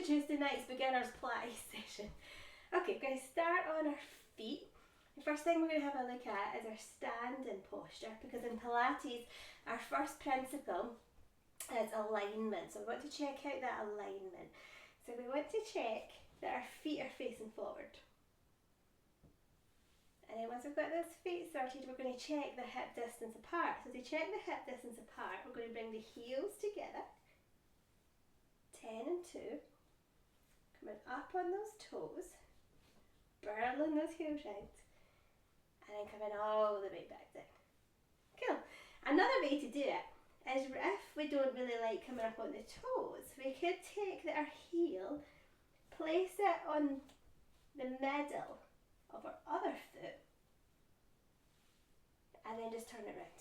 Tuesday night's beginner's Pilates session. Okay, we're going to start on our feet. The first thing we're going to have a look at is our standing posture, because in Pilates our first principle is alignment. So we want to check out that alignment. So we want to check that our feet are facing forward. And then once we've got those feet sorted, we're going to check the hip distance apart. So to check the hip distance apart, we're going to bring the heels together, 10 and 2, coming up on those toes, burling those heels out, and then coming all the way back down. Cool. Another way to do it is, if we don't really like coming up on the toes, we could take our heel, place it on the middle of our other foot, and then just turn it around.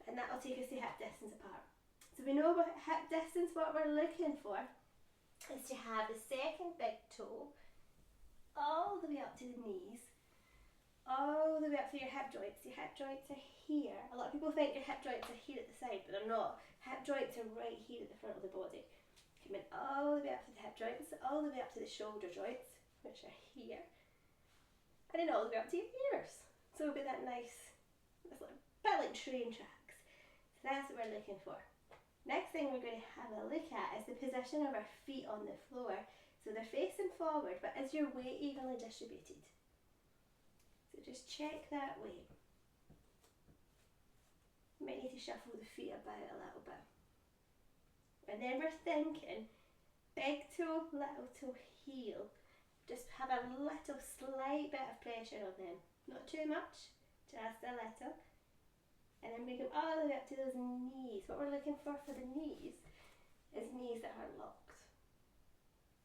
And that'll take us to hip distance apart. So we know what hip distance, what we're looking for is to have the second big toe all the way up to the knees, all the way up to your hip joints. Your hip joints are here. A lot of people think your hip joints are here at the side, but they're not. Hip joints are right here at the front of the body. Coming all the way up to the hip joints, all the way up to the shoulder joints, which are here, and then all the way up to your ears. So it'll be that nice, it's like, a bit like train tracks. So that's what we're looking for. Next thing we're going to have a look at is the position of our feet on the floor. So they're facing forward, but is your weight evenly distributed? So just check that weight. You might need to shuffle the feet about a little bit. And then we're thinking big toe, little toe, heel. Just have a little slight bit of pressure on them. Not too much, just a little. And then bring them all the way up to those knees. What we're looking for the knees is knees that are locked.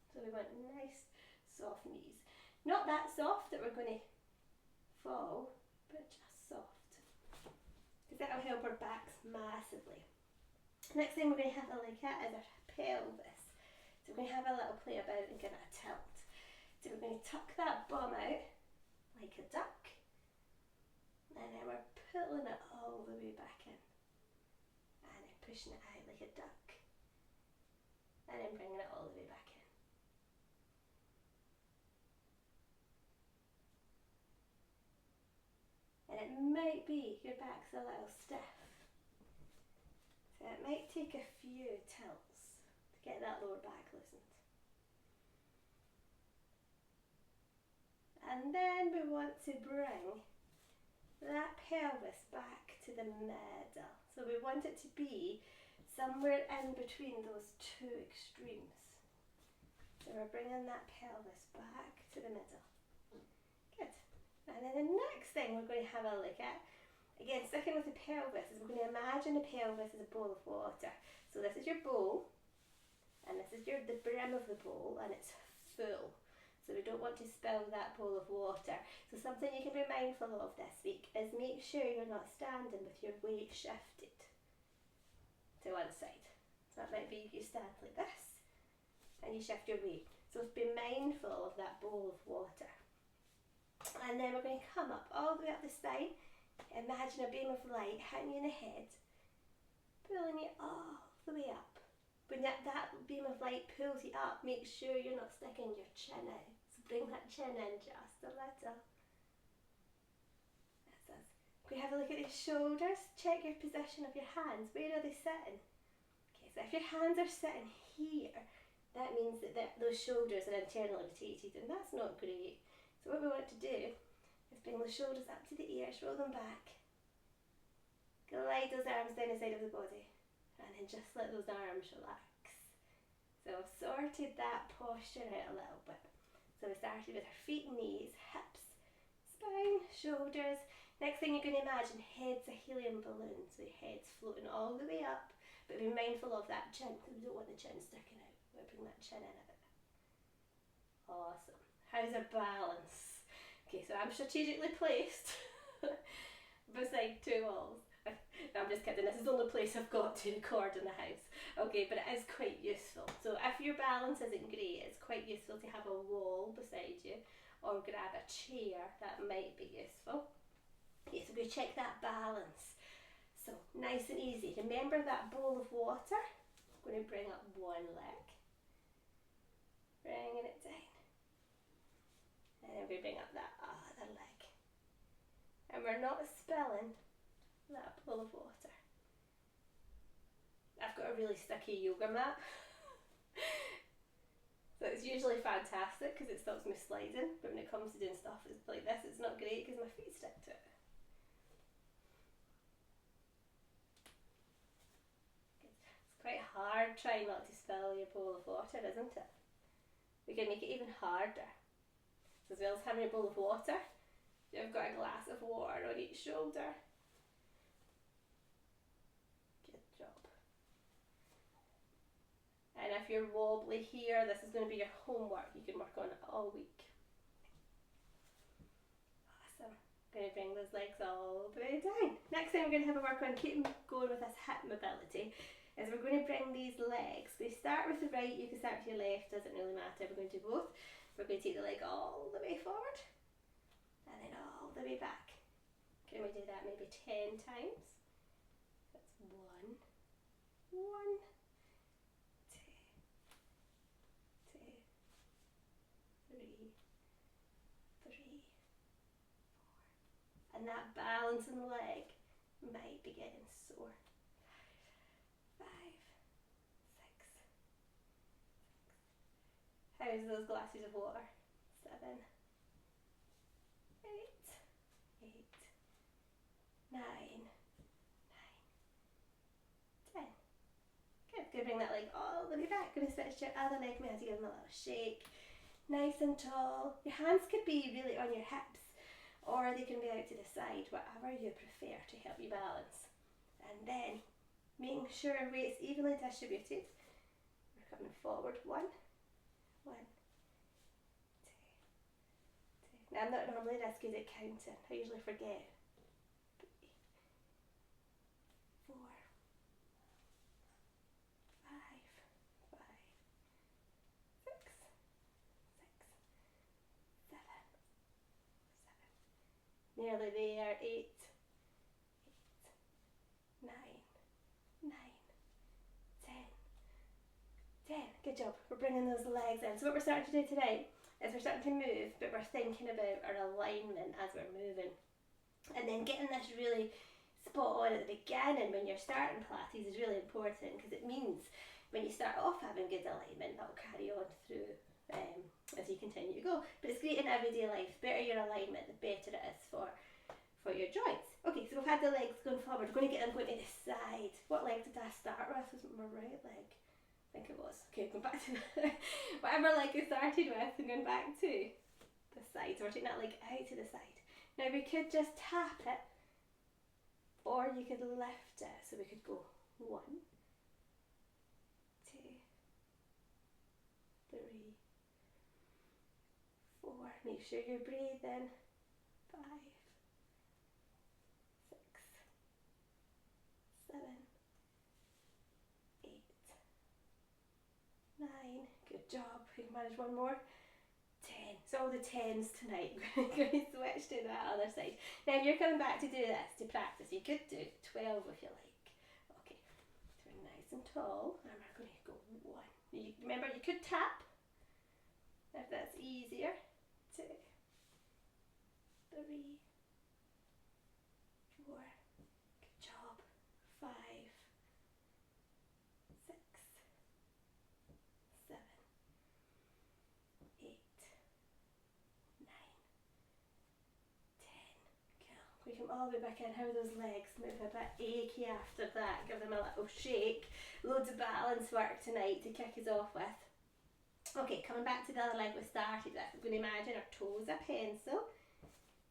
So we want nice, soft knees. Not that soft that we're going to fall, but just soft. Because that'll help our backs massively. Next thing we're going to have a look at is our pelvis. So we're going to have a little play about and give it a tilt. So we're going to tuck that bum out like a duck, and then we're pulling it all the way back in, and then pushing it out like a duck, and then bringing it all the way back in. And it might be your back's a little stiff, so it might take a few tilts to get that lower back loosened. And then we want to bring that pelvis back to the middle. So we want it to be somewhere in between those two extremes. So we're bringing that pelvis back to the middle. Good. And then the next thing we're going to have a look at, again sticking with the pelvis, is we're going to imagine the pelvis as a bowl of water. So this is your bowl, and this is the brim of the bowl, and it's full. So we don't want to spill that bowl of water. So something you can be mindful of this week is make sure you're not standing with your weight shifted to one side. So that might be if you stand like this and you shift your weight. So be mindful of that bowl of water. And then we're going to come up all the way up the spine. Imagine a beam of light hitting you in the head, pulling you all the way up. When that beam of light pulls you up, make sure you're not sticking your chin out. So bring that chin in just a little. That's us. Can we have a look at the shoulders? Check your position of your hands. Where are they sitting? Okay, so if your hands are sitting here, that means that those shoulders are internally rotated, and that's not great. So what we want to do is bring those shoulders up to the ears, roll them back, glide those arms down the side of the body, and then just let those arms relax. So I've sorted that posture out a little bit. So we started with our feet, knees, hips, spine, shoulders. Next thing you're going to imagine, head's a helium balloon. So your head's floating all the way up, but be mindful of that chin, because we don't want the chin sticking out. We'll bring that chin in a bit. Awesome. How's our balance? Okay, so I'm strategically placed beside two walls. No, I'm just kidding, this is the only place I've got to record in the house. Okay, but it is quite useful. So if your balance isn't great, it's quite useful to have a wall beside you, or grab a chair, that might be useful. Okay, so we check that balance. So nice and easy. Remember that bowl of water? I'm going to bring up one leg, bringing it down, and then we bring up that other leg, and we're not spilling that bowl of water. I've got a really sticky yoga mat, so it's usually fantastic because it stops me sliding, but when it comes to doing stuff like this, it's not great because my feet stick to it. It's quite hard trying not to spill your bowl of water, isn't it? We can make it even harder. So as well as having a bowl of water, you've got a glass of water on each shoulder. Good job. And if you're wobbly here, this is going to be your homework. You can work on it all week. Awesome. I'm going to bring those legs all the way down. Next time we're going to have a work on keeping going with this hip mobility is we're going to bring these legs. We start with the right, you can start with your left, doesn't really matter. We're going to do both. We're going to take the leg all the way forward and then all the way back. Can we do that maybe 10 times? That's 1, 3, 4. And that balance in the leg might be getting sore. 5, 6. How's those glasses of water? 7, 8, 9, 10. Good. Gonna bring that leg all the way back. Gonna switch to your other leg. Maybe have to give them a little shake. Nice and tall. Your hands could be really on your hips, or they can be out to the side, whatever you prefer to help you balance. And then making sure our weight's evenly distributed. We're coming forward. 1, 2. Now I'm not normally this good at counting. I usually forget. 3, 4, 5, 6, 7. Nearly there. 8, 9, 10. Good job. We're bringing those legs in. So what we're starting to do today is we're starting to move, but we're thinking about our alignment as we're moving. And then getting this really spot on at the beginning when you're starting Pilates is really important, because it means when you start off having good alignment, that'll carry on through as you continue to go. But it's great in everyday life. The better your alignment, the better it is for your joints. Okay, so we've had the legs going forward. We're going to get them going to the side. What leg did I start with? Was it my right leg? I think it was. Okay, going back to whatever leg I started with and going back to the side. So we're taking that leg out to the side. Now we could just tap it, or you could lift it. So we could go 1, 2, 3, 4. Make sure you're breathing. 5, 6, 7, 8, 9. Good job. We can manage one more. 10. So all the 10s tonight. We're going to switch to that other side. Now if you're coming back to do this, to practice, you could do 12 if you like. Okay, so we're nice and tall, and we're going to go 1. Remember, you could tap, if that's easier. 2, 3, 4. Good job. 5, 6, 7, 8, 9, 10. Cool. We come all the way back in. How are those legs? Move a bit achy after that. Give them a little shake. Loads of balance work tonight to kick us off with. Okay, coming back to the other leg we started with. We're going to imagine our toe is a pencil.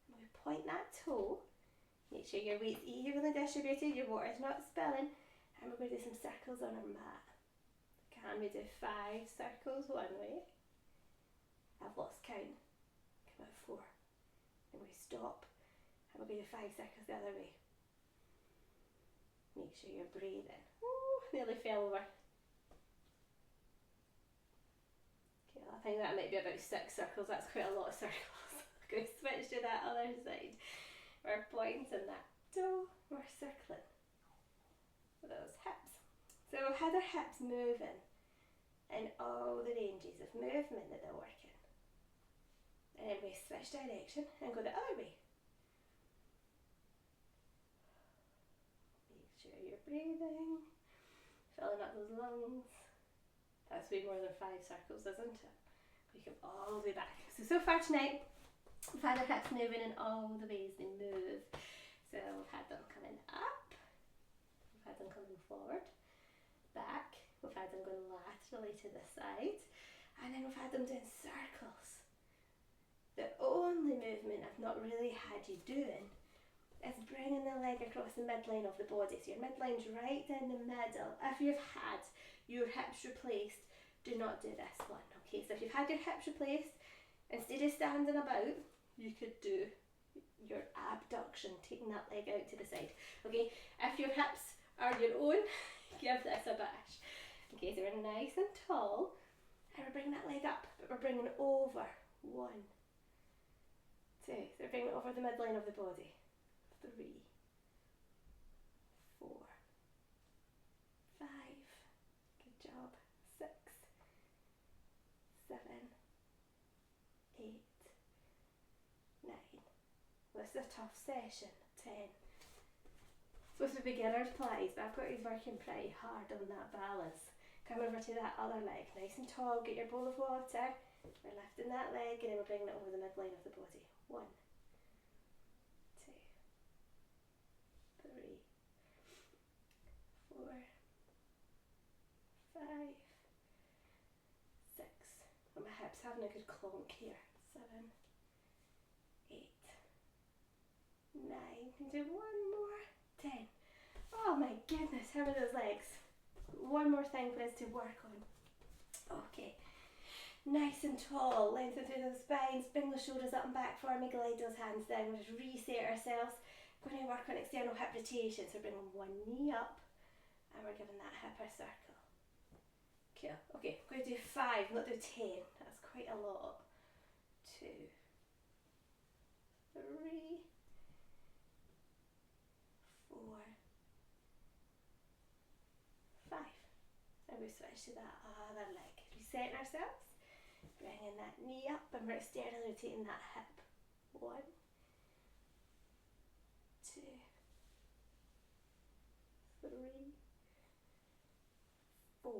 And we point that toe. Make sure your weight's evenly distributed, your water's not spilling. And we're going to do some circles on our mat. Can we do 5 circles one way? I've lost count. Come out 4. And we stop. And we're going to do 5 circles the other way. Make sure you're breathing. Ooh, nearly fell over. Okay, I think that might be about 6 circles. That's quite a lot of circles. I'm going to switch to that other side. We're pointing that toe. We're circling with those hips. So we've had their hips moving in all the ranges of movement that they're working. And then we switch direction and go the other way. Make sure you're breathing, filling up those lungs. That's way more than 5 circles, isn't it? We come all the way back. So far tonight, we've had our hips moving in all the ways they move. So we've had them coming up, we've had them coming forward, back, we've had them going laterally to the side, and then we've had them doing circles. The only movement I've not really had you doing is bringing the leg across the midline of the body. So your midline's right in the middle. If you've had your hips replaced, do not do this one. Okay, so if you've had your hips replaced, instead of standing about, you could do your abduction, taking that leg out to the side. Okay, if your hips are your own, give this a bash. Okay, so we're nice and tall, and we're bringing that leg up, but we're bringing it over. 1, 2, so we're bringing it over the midline of the body. 3, 4, 5, good job, 6, 7, 8, 9. This is a tough session. 10. Supposed to be beginner's Pilates, but I've got you working pretty hard on that balance. Come over to that other leg, nice and tall, get your bowl of water. We're lifting that leg and then we're bringing it over the midline of the body. 1, 2, 3, 4, 5, 6. And my hips having a good clonk here. 7, 8, 9. Can do one more. 10. Oh my goodness, how are those legs? One more thing for us to work on. Okay. Nice and tall, lengthen through those spines, bring those shoulders up and back for me, glide those hands down, we'll just reset ourselves. Going to work on external hip rotation, so we're bringing one knee up and we're giving that hip a circle. Cool. Okay, we're going to do 5, not do 10, that's quite a lot. 2, 3, 4, 5. And we switch to that other leg. Resetting ourselves. Bringing that knee up and we're externally rotating that hip. 1, 2, 3, 4,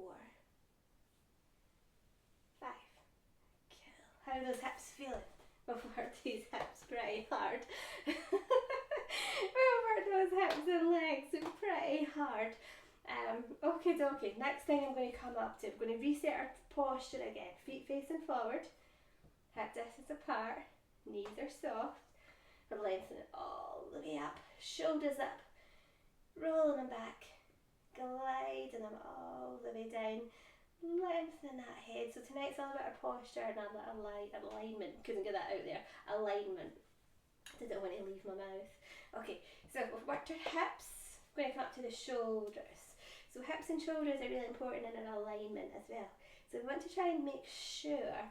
5. Cool. How are those hips feeling? We've worked these hips pretty hard. We've worked those hips and legs pretty hard. Okay, next thing I'm going to come up to, we're going to reset our posture again. Feet facing forward, hip distance apart, knees are soft. We're lengthening all the way up, shoulders up, rolling them back, gliding them all the way down, lengthening that head. So tonight's all about our posture and our alignment. Couldn't get that out there. Alignment. Didn't want to leave my mouth. Okay, so we've worked our hips. We're going to come up to the shoulders. So hips and shoulders are really important in an alignment as well. So we want to try and make sure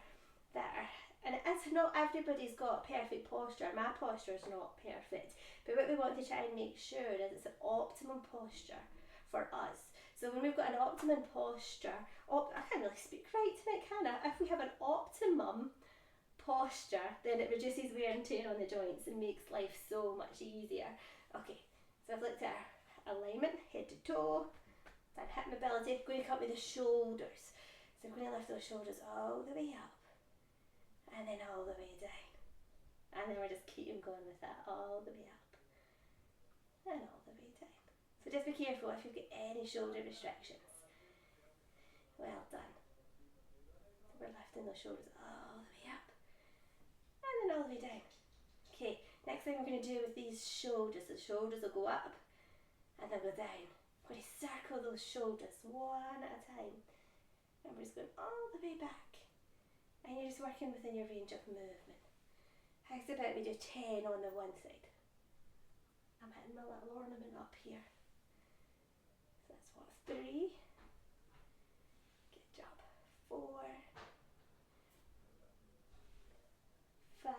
that and it's not everybody's got perfect posture. My posture is not perfect. But what we want to try and make sure is it's an optimum posture for us. So when we've got an optimum posture, I can't really speak right tonight, can I? If we have an optimum posture, then it reduces wear and tear on the joints and makes life so much easier. Okay, so I've looked at our alignment, head to toe, then hip mobility, going to come with the shoulders. So we're going to lift those shoulders all the way up and then all the way down. And then we're just keeping going with that all the way up and all the way down. So just be careful if you've got any shoulder restrictions. Well done. So we're lifting those shoulders all the way up and then all the way down. Okay, next thing we're going to do with these shoulders, the shoulders will go up and they'll go down. We're going to circle those shoulders one at a time. And we're just going all the way back. And you're just working within your range of movement. How's about we do 10 on the one side? I'm hitting my little ornament up here. So that's what, 3. Good job. 4. 5.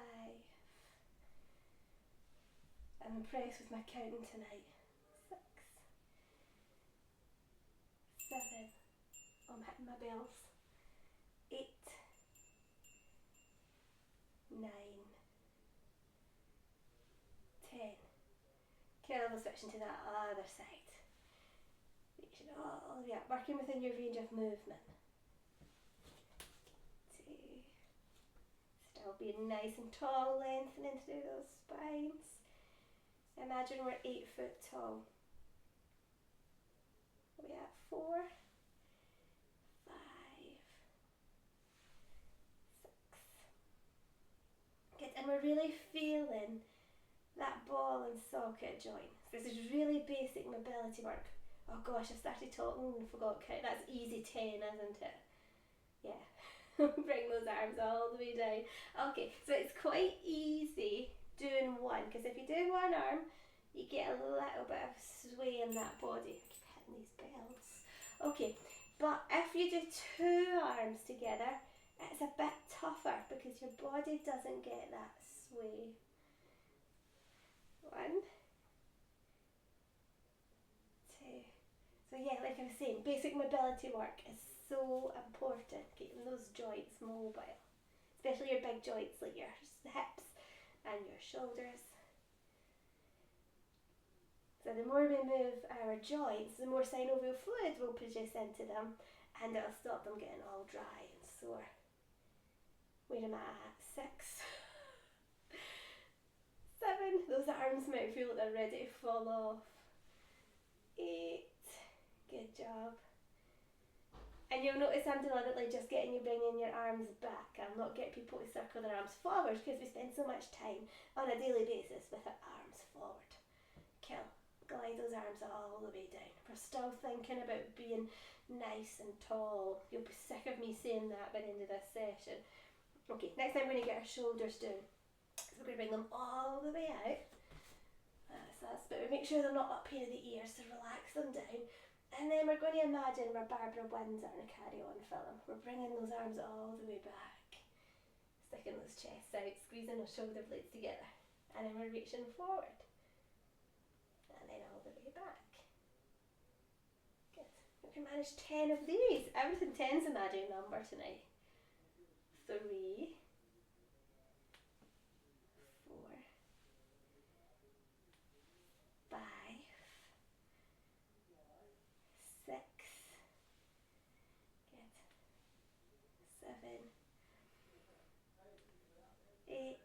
I'm impressed with my counting tonight. 6. 7. Oh, I'm hitting my bells. 8, 9, 10. Okay, I'll switch into that other side. Reaching all the way up, working within your range of movement. 2. Still being nice and tall, lengthening through those spines. Imagine we're 8 foot tall. We at 4, 5, 6. Good, and we're really feeling that ball and socket joint. This is really basic mobility work. Oh gosh, I started talking and forgot count. That's easy 10, isn't it? Yeah. Bring those arms all the way down. Okay, so it's quite easy doing one, because if you do one arm, you get a little bit of sway in that body. I keep hitting these bells. Okay, but if you do 2 arms together, it's a bit tougher because your body doesn't get that sway. 1, 2. So yeah, like I was saying, basic mobility work is so important, keeping those joints mobile, especially your big joints like your hips and your shoulders. So the more we move our joints, the more synovial fluid will produce into them, and it'll stop them getting all dry and sore. Where am I at? 6, 7. Those arms might feel like they're ready to fall off. 8. Good job. And you'll notice I'm deliberately just getting you bringing your arms back. I'll not get people to circle their arms forward because we spend so much time on a daily basis with our arms forward. Kill. Glide those arms all the way down. We're still thinking about being nice and tall. You'll be sick of me saying that by the end of this session. Okay, next time we're going to get our shoulders down. So we're going to bring them all the way out. But we make sure they're not up here in the ears, so relax them down. And then we're going to imagine we're Barbara Windsor in a Carry On film. We're bringing those arms all the way back. Sticking those chests out, squeezing those shoulder blades together. And then we're reaching forward. And then all the way back. Good. We can manage 10 of these. Everything 10's a magic number tonight. 3, 4, 5, 6. Good. 7, 8,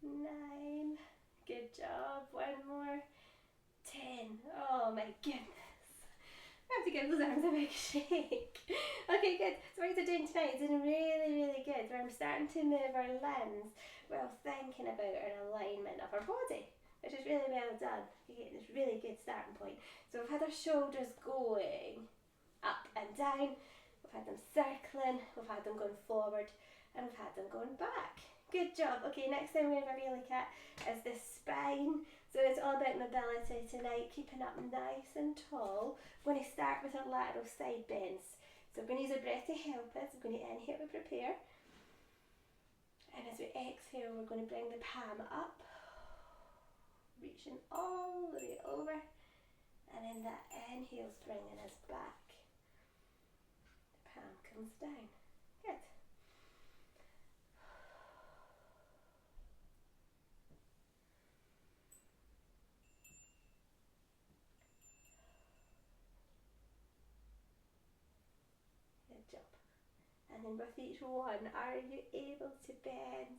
9. Good job. One more. 10. Oh my goodness. I have to give those arms a big shake. Okay, good. So what you're doing tonight is doing really, really good. Where I'm starting to move our limbs while thinking about our alignment of our body, which is really well done. You're getting this really good starting point. So we've had our shoulders going up and down. We've had them circling. We've had them going forward. And we've had them going back. Good job. Okay, next thing we're going to have a look at is the spine. So it's all about mobility tonight, keeping up nice and tall. We're going to start with our lateral side bends. So we're going to use our breath to help us. We're going to inhale to prepare. And as we exhale, we're going to bring the palm up, reaching all the way over. And then that inhale's bringing us back. The palm comes down. Good. Job. And then with each one, are you able to bend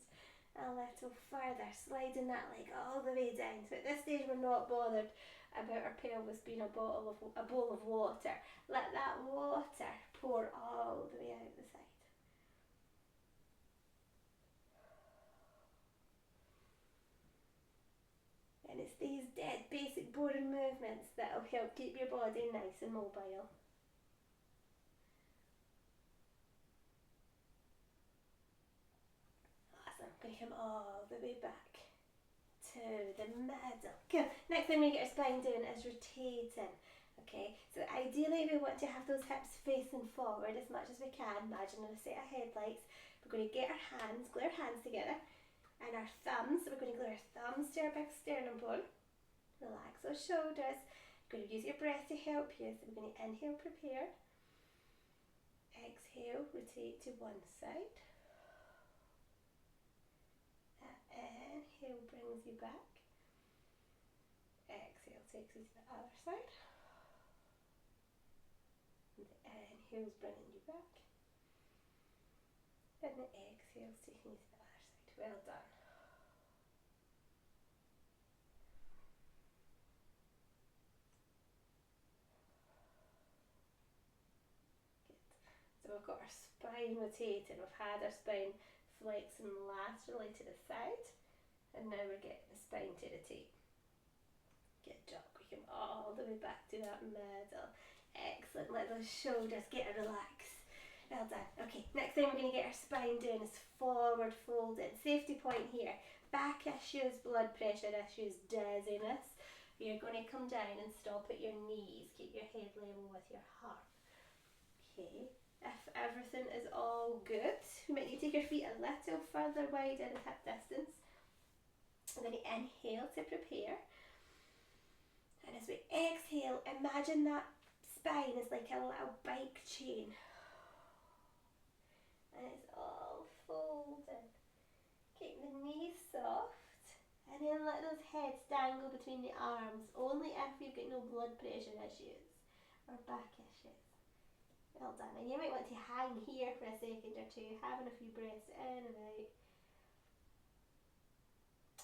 a little further, sliding that leg all the way down? So at this stage we're not bothered about our pelvis being a bowl of water. Let that water pour all the way out the side. And it's these dead basic boring movements that will help keep your body nice and mobile. Going to come all the way back to the middle. Cool. Next thing we get our spine doing is rotating. Okay, so ideally we want to have those hips facing forward as much as we can. Imagine a set of headlights. We're going to get our hands, glue our hands together, and our thumbs. So we're going to glue our thumbs to our big sternum bone. Relax those shoulders. Going to use your breath to help you. So we're going to inhale, prepare. Exhale, rotate to one side. That inhale brings you back. Exhale takes you to the other side. And the inhale's bringing you back. And the exhale's taking you to the other side. Well done. So we've got our spine rotating, we've had our spine flexing laterally to the side, and now we're getting the spine to rotate. Good job, we come all the way back to that middle. Excellent, let those shoulders get a relax. Well done. Okay, next thing we're going to get our spine doing is forward folding. Safety point here, back issues, blood pressure issues, dizziness. You're going to come down and stop at your knees, keep your head level with your heart. Okay. If everything is all good, you might need to take your feet a little further wide in hip distance. I'm going to inhale to prepare. And as we exhale, imagine that spine is like a little bike chain. And it's all folded. Keep the knees soft. And then let those heads dangle between the arms, only if you've got no blood pressure issues or back issues. Well done. And you might want to hang here for a second or two, having a few breaths in and out.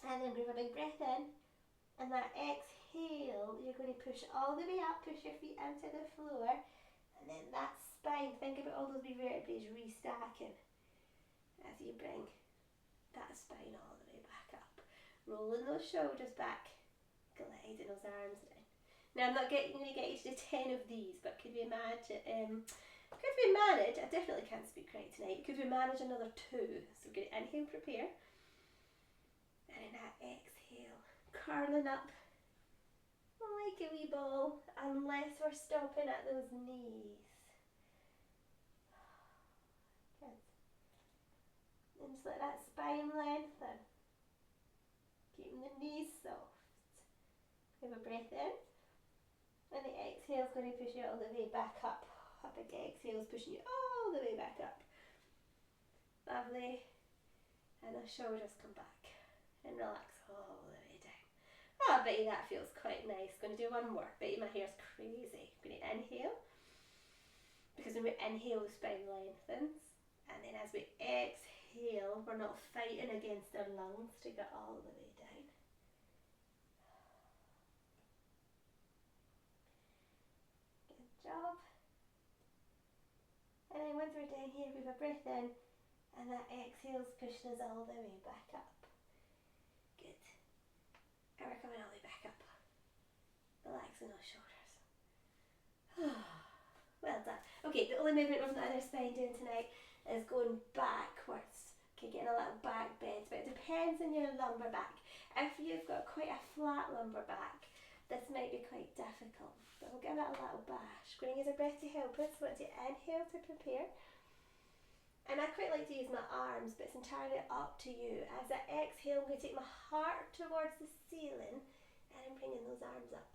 And then give a big breath in. And that exhale, you're going to push all the way up, push your feet into the floor. And then that spine, think about all those wee vertebrae restacking as you bring that spine all the way back up. Rolling those shoulders back, gliding those arms down. Now I'm not going to get you to do 10 of these, but could we manage, I definitely can't speak right tonight, could we manage another 2? So we're going to inhale, prepare, and in that exhale, curling up like a wee ball, unless we're stopping at those knees. Good. And just let that spine lengthen, keeping the knees soft. Have a breath in. And the exhale is going to push you all the way back up. A big exhale is pushing you all the way back up. Lovely. And the shoulders come back. And relax all the way down. Oh, I bet you that feels quite nice. Going to do one more. Bet you my hair's crazy. Going to inhale. Because when we inhale, the spine lengthens. And then as we exhale, we're not fighting against our lungs to get all the way down. Job. And then once we're down here, we have a breath in, and that exhale's pushing us all the way back up. Good. And we're coming all the way back up. Relaxing those shoulders. Well done. Okay, the only movement we've got other spine doing tonight is going backwards. Okay, getting a little back bend, but it depends on your lumbar back. If you've got quite a flat lumbar back, this might be quite difficult, but we'll give it a little bash. Going to use our breath to help us. Want to inhale to prepare. And I quite like to use my arms, but it's entirely up to you. As I exhale, I'm going to take my heart towards the ceiling, and I'm bringing those arms up.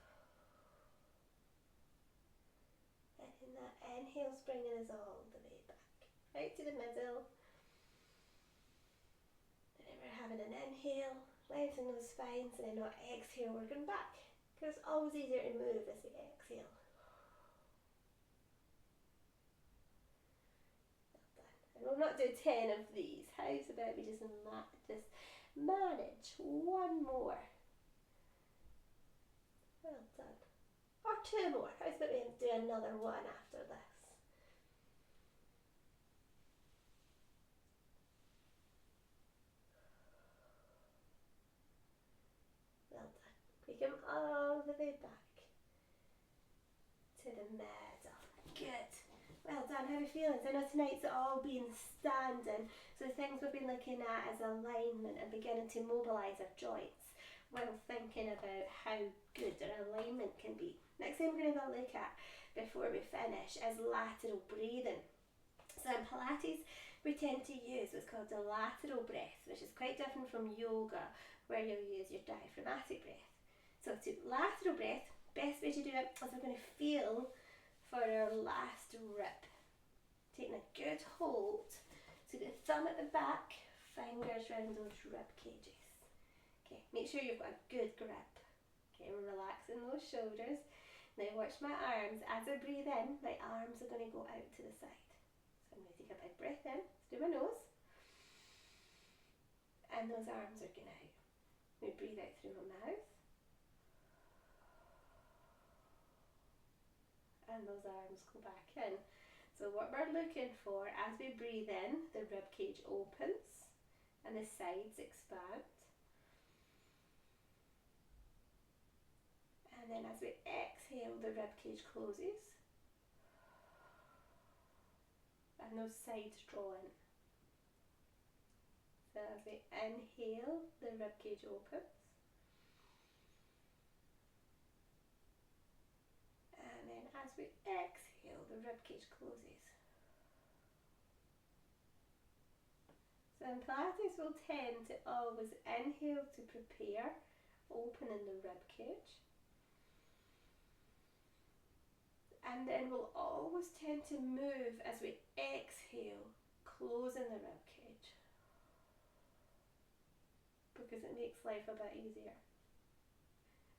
And in that inhale's bringing us all the way back, right to the middle. And then we're having an inhale, lengthening those spines, and then on exhale, we're going back. Because it's always easier to move as we exhale. And we'll not do 10 of these. How's about we just manage one more? Well done. Or 2 more. How's about we do another one after this? Well done. We come all the way back to the middle. Good. Well done. How are you feeling? So I know tonight's all been standing, so the things we've been looking at is alignment and beginning to mobilise our joints while thinking about how good our alignment can be. Next thing we're going to have a look at before we finish is lateral breathing. So in Pilates we tend to use what's called the lateral breath, which is quite different from yoga where you'll use your diaphragmatic breath. So to lateral breath, best way to do it is we're going to feel for our last rib. Taking a good hold. So the thumb at the back, fingers around those rib cages. Okay, make sure you've got a good grip. Okay, we're relaxing those shoulders. Now watch my arms. As I breathe in, my arms are going to go out to the side. So I'm going to take a big breath in through my nose. And those arms are going out. We breathe out through my mouth. And those arms go back in. So what we're looking for, as we breathe in, the rib cage opens and the sides expand. And then as we exhale, the rib cage closes. And those sides draw in. So as we inhale, the rib cage opens. And then as we exhale, the rib cage closes. So in Pilates, we'll tend to always inhale to prepare, opening the rib cage. And then we'll always tend to move as we exhale, closing the rib cage. Because it makes life a bit easier.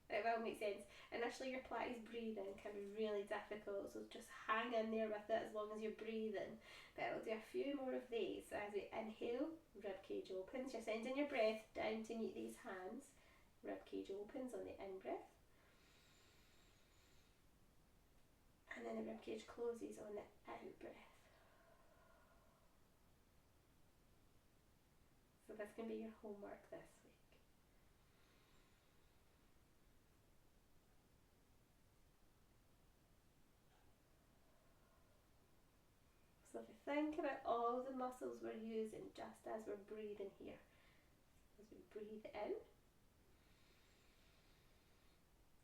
It will make sense. Initially your Pilates breathing can be really difficult, so just hang in there with it as long as you're breathing. But we'll do a few more of these. So as we inhale, rib cage opens. You're sending your breath down to meet these hands. Rib cage opens on the in-breath. And then the rib cage closes on the out-breath. So this can be your homework this week. So if you think about all the muscles we're using just as we're breathing here. As we breathe in,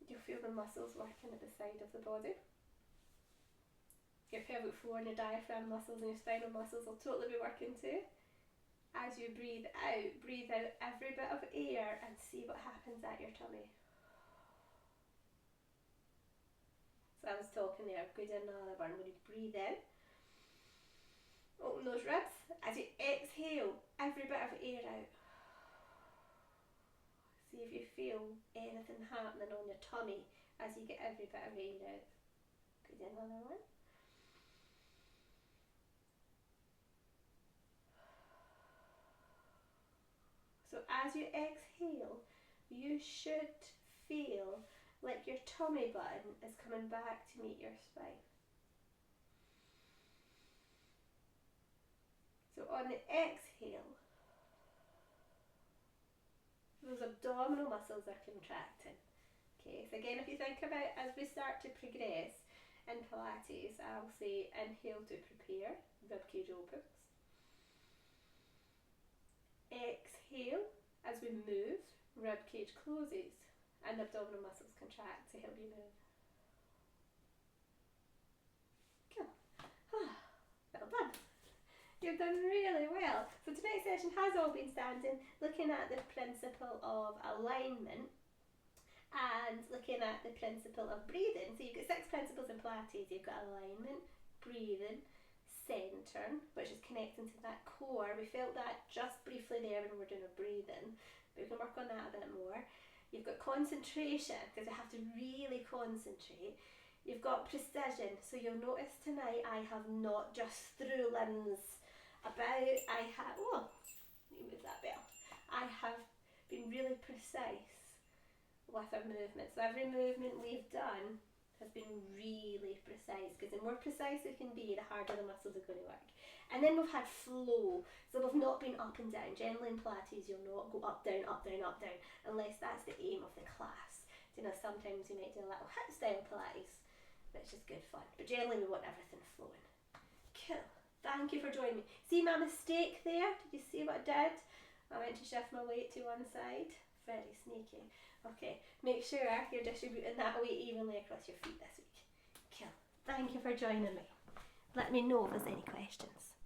you'll feel the muscles working at the side of the body. Your pelvic floor and your diaphragm muscles and your spinal muscles will totally be working too. As you breathe out every bit of air and see what happens at your tummy. So I was talking there, go down another one. When you breathe in, open those ribs. As you exhale, every bit of air out. See if you feel anything happening on your tummy as you get every bit of air out. Go down another one. So as you exhale, you should feel like your tummy button is coming back to meet your spine. So on the exhale, those abdominal muscles are contracting. Okay, so again, if you think about as we start to progress in Pilates, I'll say inhale to prepare, rib cage opens. Exhale, as we move, rib cage closes and abdominal muscles contract to help you move. Cool. Well done. You've done really well. So today's session has all been standing, looking at the principle of alignment and looking at the principle of breathing. So you've got 6 principles in Pilates. You've got alignment, breathing, centering, which is connecting to that core. We felt that just briefly there when we were doing our breathing, but we can work on that a bit more. You've got concentration, because we have to really concentrate. You've got precision, so you'll notice tonight I have not just threw limbs about. Let me move that bell. I have been really precise with our movement. So every movement we've done has been really precise, because the more precise it can be, the harder the muscles are going to work. And then we've had flow, so we've not been up and down. Generally in Pilates you'll not go up, down, up, down, up, down, unless that's the aim of the class. You know, sometimes you might do a little hip style Pilates, which is good fun, but generally we want everything flowing. Cool, thank you for joining me. See my mistake there? Did you see what I did? I went to shift my weight to one side. Very sneaky. Okay, make sure you're distributing that weight evenly across your feet this week. Cool. Thank you for joining me. Let me know if there's any questions.